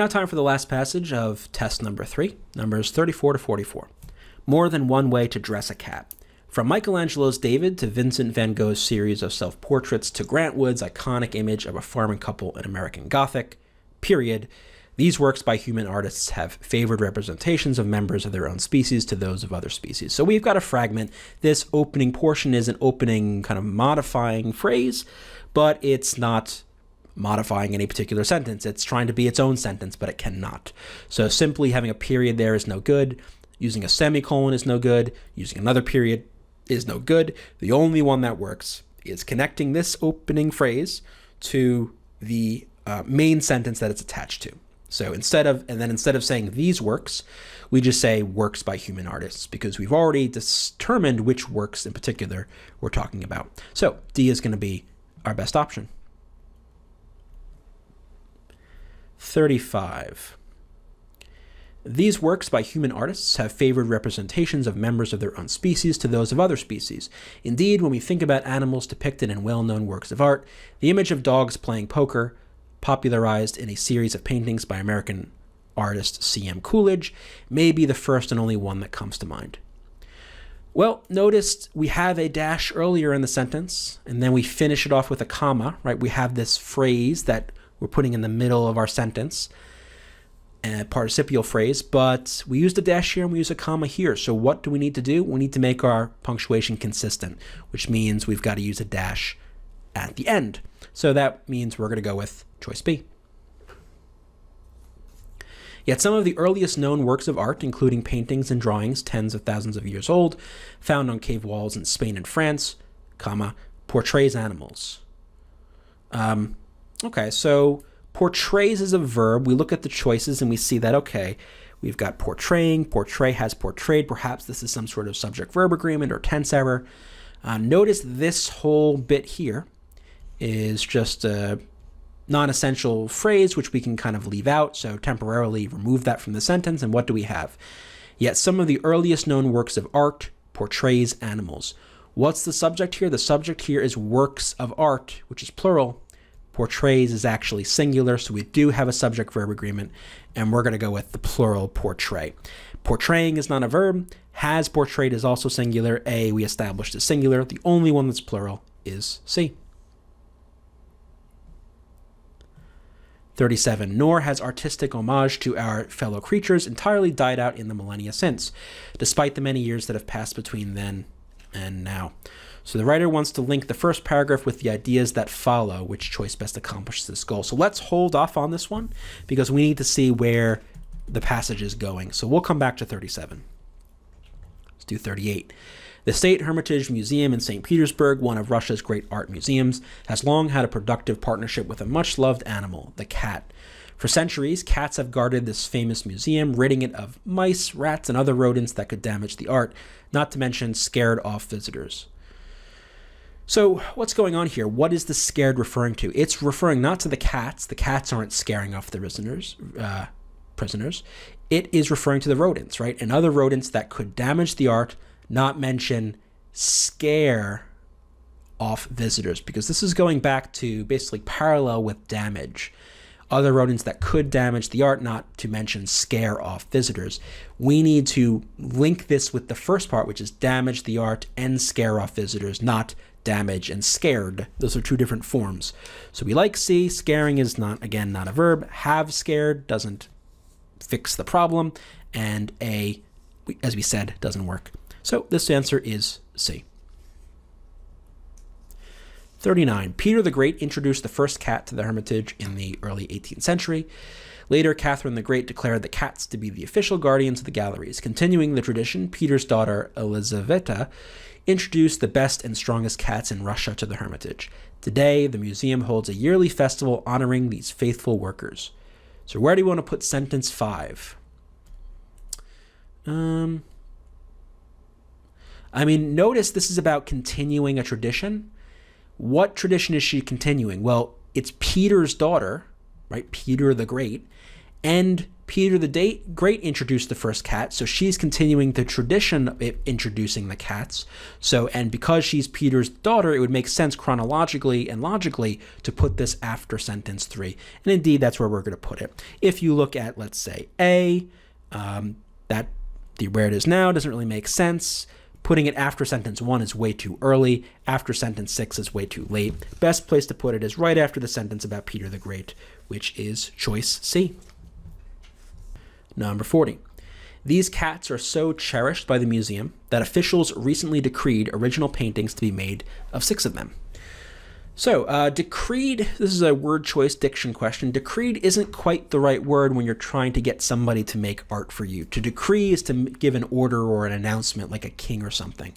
Now time for the last passage of test number 3, numbers 34 to 44. More than one way to dress a cat. From Michelangelo's David to Vincent van Gogh's series of self-portraits to Grant Wood's iconic image of a farming couple in American Gothic, period, these works by human artists have favored representations of members of their own species to those of other species. So we've got a fragment. This opening portion is an opening kind of modifying phrase, but it's not modifying any particular sentence. It's trying to be its own sentence, but it cannot. So simply having a period there is no good. Using a semicolon is no good. Using another period is no good. The only one that works is connecting this opening phrase to the main sentence that it's attached to. So instead of saying these works, we just say works by human artists, because we've already determined which works in particular we're talking about. So D is going to be our best option. 35. These works by human artists have favored representations of members of their own species to those of other species. Indeed, when we think about animals depicted in well-known works of art, the image of dogs playing poker, popularized in a series of paintings by American artist C.M. Coolidge, may be the first and only one that comes to mind. Well, notice we have a dash earlier in the sentence, and then we finish it off with a comma, right? We have this phrase that we're putting in the middle of our sentence, a participial phrase, but we used a dash here and we use a comma here. So what do we need to do? We need to make our punctuation consistent, which means we've got to use a dash at the end. So that means we're going to go with choice B. Yet some of the earliest known works of art, including paintings and drawings tens of thousands of years old, found on cave walls in Spain and France, comma, portrays animals. Okay, so portrays is a verb. We look at the choices and we see that, okay, we've got portraying, portray has portrayed. Perhaps this is some sort of subject-verb agreement or tense error. Notice this whole bit here is just a non-essential phrase, which we can kind of leave out. So temporarily remove that from the sentence. And what do we have? Yet some of the earliest known works of art portrays animals. What's the subject here? The subject here is works of art, which is plural. Portrays is actually singular, so we do have a subject-verb agreement, and we're going to go with the plural portray. Portraying is not a verb. Has portrayed is also singular. A, we established is singular. The only one that's plural is C. 37. Nor has artistic homage to our fellow creatures entirely died out in the millennia since, despite the many years that have passed between then and now. So the writer wants to link the first paragraph with the ideas that follow, which choice best accomplishes this goal. So let's hold off on this one because we need to see where the passage is going. So we'll come back to 37. Let's do 38. The State Hermitage Museum in St. Petersburg, one of Russia's great art museums, has long had a productive partnership with a much-loved animal, the cat. For centuries, cats have guarded this famous museum, ridding it of mice, rats, and other rodents that could damage the art, not to mention scared off visitors. So what's going on here? What is the scared referring to? It's referring not to the cats. The cats aren't scaring off the prisoners. It is referring to the rodents, right? And other rodents that could damage the art, not mention scare off visitors, because this is going back to basically parallel with damage. Other rodents that could damage the art, not to mention scare off visitors. We need to link this with the first part, which is damage the art and scare off visitors, not damage and scared. Those are two different forms. So we like C. Scaring is not, again, not a verb. Have scared doesn't fix the problem. And A, as we said, doesn't work. So this answer is C. 39. Peter the Great introduced the first cat to the Hermitage in the early 18th century. Later, Catherine the Great declared the cats to be the official guardians of the galleries. Continuing the tradition, Peter's daughter, Elizaveta, introduced the best and strongest cats in Russia to the Hermitage. Today, the museum holds a yearly festival honoring these faithful workers. So where do you want to put sentence 5? I mean, notice this is about continuing a tradition. What tradition is she continuing? Well, it's Peter's daughter, right? Peter the Great. And Peter the Great introduced the first cat, so she's continuing the tradition of introducing the cats. So, and because she's Peter's daughter, it would make sense chronologically and logically to put this after sentence 3. And indeed, that's where we're going to put it. If you look at, let's say, A, that where it is now doesn't really make sense. Putting it after sentence 1 is way too early. After sentence 6 is way too late. Best place to put it is right after the sentence about Peter the Great, which is choice C. Number 40. These cats are so cherished by the museum that officials recently decreed original paintings to be made of 6 of them. So, decreed, this is a word choice diction question. Decreed isn't quite the right word when you're trying to get somebody to make art for you. To decree is to give an order or an announcement like a king or something.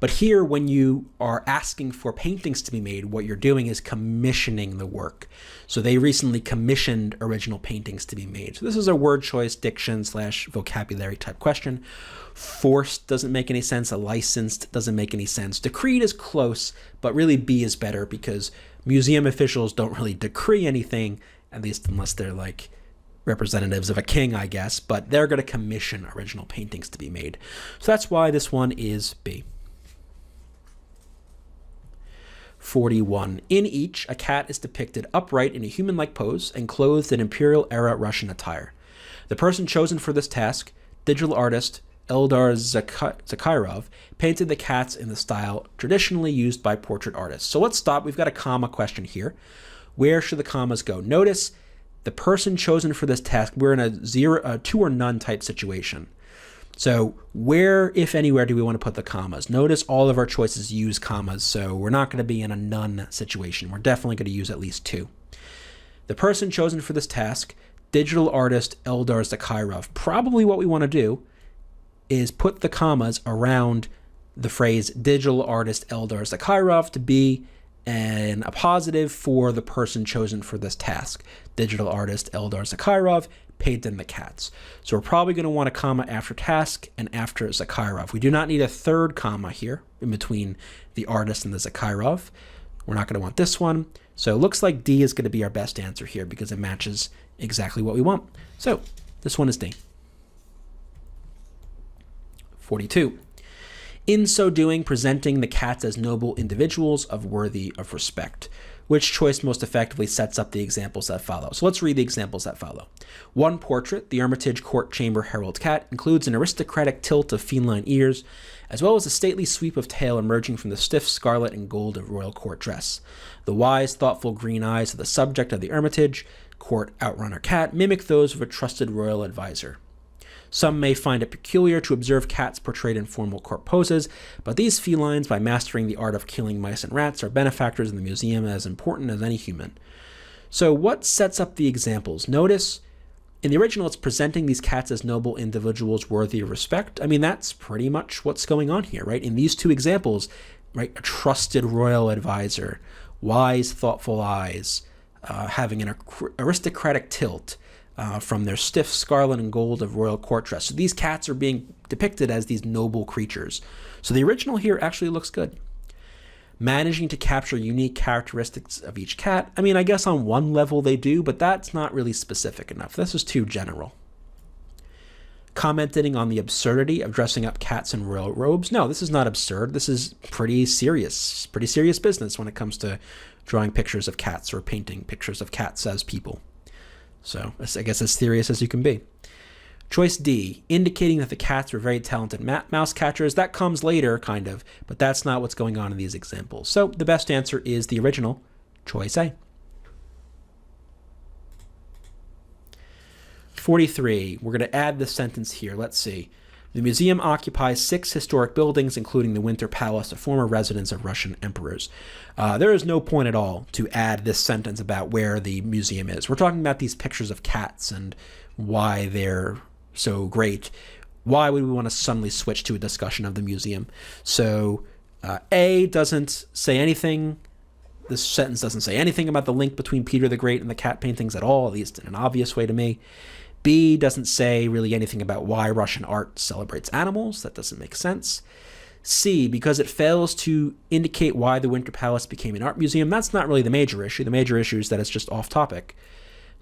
But here, when you are asking for paintings to be made, what you're doing is commissioning the work. So they recently commissioned original paintings to be made. So this is a word choice diction / vocabulary type question. Forced doesn't make any sense. A licensed doesn't make any sense. Decreed is close, but really B is better because museum officials don't really decree anything, at least unless they're like representatives of a king, I guess, but they're going to commission original paintings to be made. So that's why this one is B. 41. In each, a cat is depicted upright in a human-like pose and clothed in imperial-era Russian attire. The person chosen for this task, digital artist Eldar Zakharov, painted the cats in the style traditionally used by portrait artists. So let's stop. We've got a comma question here. Where should the commas go? Notice the person chosen for this task, we're in a 2 or none type situation. So where, if anywhere, do we want to put the commas? Notice all of our choices use commas, so we're not going to be in a none situation. We're definitely going to use at least 2. The person chosen for this task, digital artist Eldar Zakharov. Probably what we want to do is put the commas around the phrase digital artist Eldar Zakharov to be a positive for the person chosen for this task. Digital artist Eldar Zakharov painted the cats. So we're probably going to want a comma after task and after Zakharov. We do not need a third comma here in between the artist and the Zakharov. We're not going to want this one. So it looks like D is going to be our best answer here because it matches exactly what we want. So this one is D. 42. In so doing, presenting the cats as noble individuals worthy of respect. Which choice most effectively sets up the examples that follow? So let's read the examples that follow. One portrait, the Hermitage Court Chamber Herald Cat, includes an aristocratic tilt of feline ears, as well as a stately sweep of tail emerging from the stiff scarlet and gold of royal court dress. The wise, thoughtful green eyes of the subject of the Hermitage Court Outrunner Cat mimic those of a trusted royal advisor. Some may find it peculiar to observe cats portrayed in formal court poses, but these felines, by mastering the art of killing mice and rats, are benefactors in the museum as important as any human. So what sets up the examples? Notice, in the original, it's presenting these cats as noble individuals worthy of respect. I mean, that's pretty much what's going on here, right? In these 2 examples, right, a trusted royal advisor, wise, thoughtful eyes, having an aristocratic tilt, from their stiff scarlet and gold of royal court dress. So these cats are being depicted as these noble creatures. So the original here actually looks good. Managing to capture unique characteristics of each cat. I mean, I guess on one level they do, but that's not really specific enough. This is too general. Commenting on the absurdity of dressing up cats in royal robes. No, this is not absurd. This is pretty serious business when it comes to drawing pictures of cats or painting pictures of cats as people. So I guess as serious as you can be. Choice D, indicating that the cats were very talented mouse catchers. That comes later, kind of, but that's not what's going on in these examples. So the best answer is the original, choice A. 43, we're going to add this sentence here. Let's see. The museum occupies 6 historic buildings, including the Winter Palace, a former residence of Russian emperors. There is no point at all to add this sentence about where the museum is. We're talking about these pictures of cats and why they're so great. Why would we want to suddenly switch to a discussion of the museum? So A doesn't say anything. This sentence doesn't say anything about the link between Peter the Great and the cat paintings at all, at least in an obvious way to me. B doesn't say really anything about why Russian art celebrates animals. That doesn't make sense. C, because it fails to indicate why the Winter Palace became an art museum. That's not really the major issue. The major issue is that it's just off topic.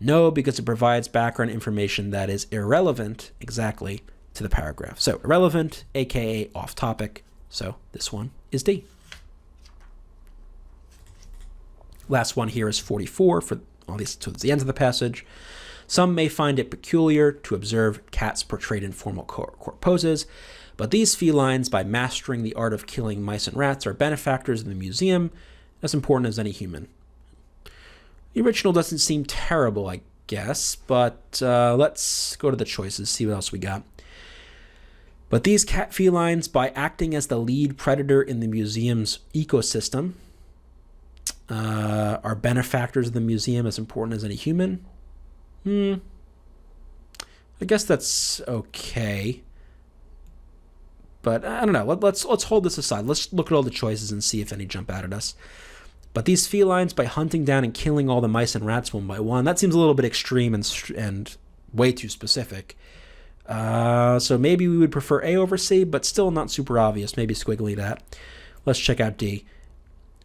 No, because it provides background information that is irrelevant exactly to the paragraph. So irrelevant, aka off topic. So this one is D. Last one here is 44 for all these towards the end of the passage. Some may find it peculiar to observe cats portrayed in formal court poses, but these felines, by mastering the art of killing mice and rats, are benefactors in the museum, as important as any human. The original doesn't seem terrible, I guess, but let's go to the choices, see what else we got. But these cat felines, by acting as the lead predator in the museum's ecosystem, are benefactors of the museum, as important as any human. I guess that's okay. But I don't know. Let's hold this aside. Let's look at all the choices and see if any jump out at us. But these felines, by hunting down and killing all the mice and rats one by one, that seems a little bit extreme and way too specific. So maybe we would prefer A over C, but still not super obvious. Maybe squiggly that. Let's check out D.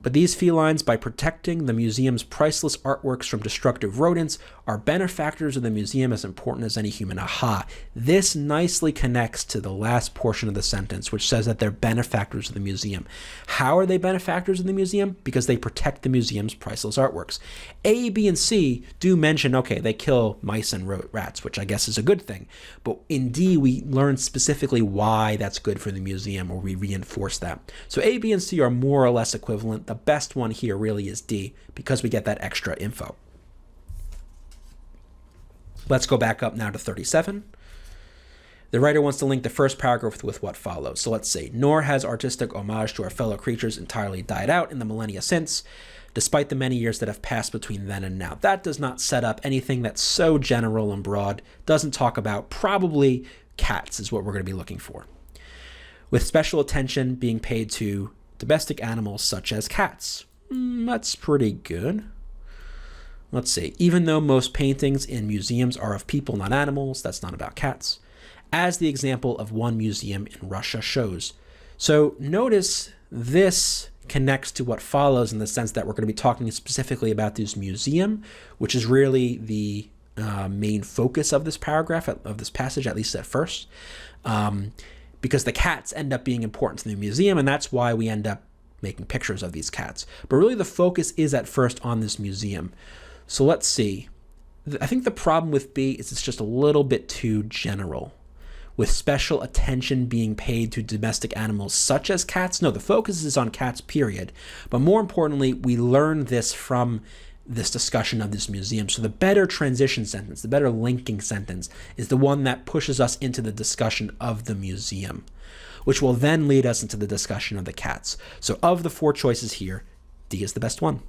But these felines, by protecting the museum's priceless artworks from destructive rodents, are benefactors of the museum, as important as any human. Aha. This nicely connects to the last portion of the sentence, which says that they're benefactors of the museum. How are they benefactors of the museum? Because they protect the museum's priceless artworks. A, B, and C do mention, okay, they kill mice and rats, which I guess is a good thing. But in D, we learn specifically why that's good for the museum, or we reinforce that. So A, B, and C are more or less equivalent. The best one here really is D, because we get that extra info. Let's go back up now to 37. The writer wants to link the first paragraph with what follows. So let's see. Nor has artistic homage to our fellow creatures entirely died out in the millennia since, despite the many years that have passed between then and now. That does not set up anything that's so general and broad. Doesn't talk about, probably cats is what we're going to be looking for, with special attention being paid to domestic animals such as cats. That's pretty good. Let's see. Even though most paintings in museums are of people, not animals, that's not about cats, as the example of one museum in Russia shows. So notice this connects to what follows in the sense that we're going to be talking specifically about this museum, which is really the main focus of this paragraph, of this passage, at least at first, because the cats end up being important to the museum, and that's why we end up making pictures of these cats. But really the focus is at first on this museum. So let's see. I think the problem with B is it's just a little bit too general, with special attention being paid to domestic animals such as cats. No, the focus is on cats, period. But more importantly, we learn this from this discussion of this museum. So the better transition sentence, the better linking sentence, is the one that pushes us into the discussion of the museum, which will then lead us into the discussion of the cats. So of the four choices here, D is the best one.